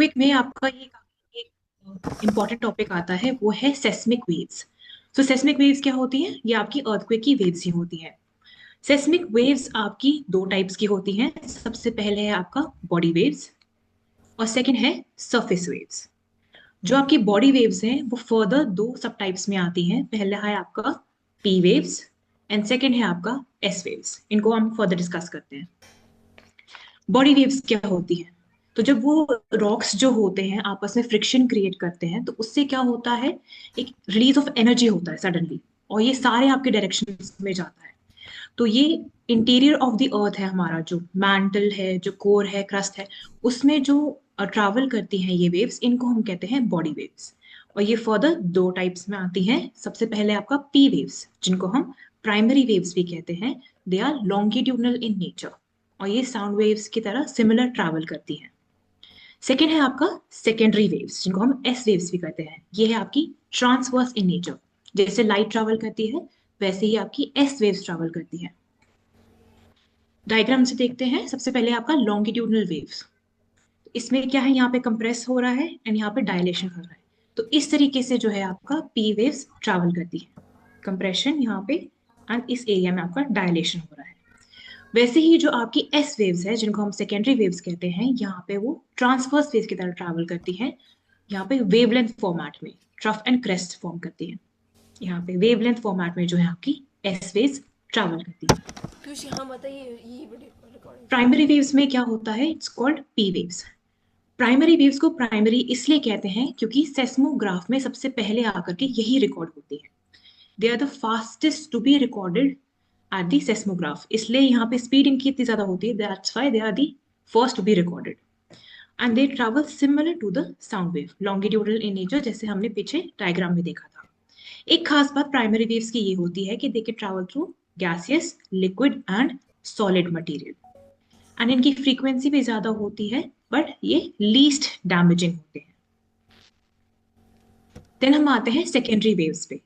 Earthquake में आपका ये एक इम्पॉर्टेंट टॉपिक आता है, वो है सेस्मिक वेव्स। तो सेस्मिक वेव्स क्या होती हैं? ये आपकी अर्थक्वेक की वेव्स ही होती हैं। सेस्मिक वेव्स आपकी दो टाइप्स की होती हैं। सबसे पहले है आपका बॉडी वेव्स और सेकंड है सरफेस वेव्स। जो आपकी बॉडी वेव्स हैं वो फर्दर दो सब टाइप्स में आती हैं। पहला है आपका पी वेव्स एंड सेकंड है आपका एस वेव्स। इनको हम फर्दर डिस्कस करते हैं। बॉडी वेव्स क्या होती है? तो जब वो रॉक्स जो होते हैं आपस में फ्रिक्शन क्रिएट करते हैं तो उससे क्या होता है, एक रिलीज ऑफ एनर्जी होता है सडनली, और ये सारे आपके डायरेक्शन में जाता है। तो ये इंटीरियर ऑफ द अर्थ है, हमारा जो मैंटल है, जो कोर है, क्रस्ट है, उसमें जो ट्रैवल करती हैं ये वेव्स, इनको हम कहते हैं बॉडी वेव्स। और ये फर्दर दो टाइप्स में आती हैं। सबसे पहले आपका पी वेव्स, जिनको हम प्राइमरी वेव्स भी कहते हैं। They are longitudinal in nature और ये साउंड वेव्स की तरह सिमिलर ट्रैवल करती हैं। सेकेंड है आपका सेकेंडरी वेव्स, जिनको हम एस वेव्स भी कहते हैं। ये है आपकी ट्रांसवर्स इन नेचर। जैसे लाइट ट्रैवल करती है वैसे ही आपकी एस वेव्स ट्रैवल करती है। डायग्राम से देखते हैं। सबसे पहले आपका लॉन्गिट्यूडनल वेव्स। इसमें क्या है, यहाँ पे कंप्रेस हो रहा है एंड यहाँ पे डायलेशन हो रहा है। तो इस तरीके से जो है आपका पी वेव्स ट्रैवल करती है। कंप्रेशन यहाँ पे एंड इस एरिया में आपका डायलेशन हो रहा है। वैसे ही जो आपकी एस वेव्स है, जिनको हम सेकेंडरी वेव्स कहते हैं, यहाँ पे वो ट्रांसवर्स वेव्स की तरह ट्रैवल करती है। यहाँ पे वेवलेंथ फॉर्मेट में ट्रफ एंड क्रेस्ट फॉर्म करती है। यहाँ पे वेवलेंथ फॉर्मेट में जो है आपकी एस वेव्स ट्रैवल करती है। पीयूष यहाँ बताइए ये वीडियो रिकॉर्डिंग चल रही प्राइमरी वेव्स में क्या होता है, it's called P waves. Primary waves को प्राइमरी इसलिए कहते हैं क्योंकि सेस्मोग्राफ में सबसे पहले आकर के यही रिकॉर्ड होती है। They are the fastest to be recorded at the seismograph, इसलिए यहाँ पे स्पीड इनकी इतनी ज्यादा होती है। That's why they are the first to be recorded and they travel similar to the sound wave, longitudinal in nature, जैसे हमने पीछे डायग्राम में देखा था। एक खास बात प्राइमरी वेव्स की ये होती है कि they can travel through gaseous, liquid and solid material and इनकी फ्रीक्वेंसी भी ज्यादा होती है, बट ये लीस्ट डैमेजिंग होते हैं। देन हम आते हैं सेकेंडरी वेव्स पे।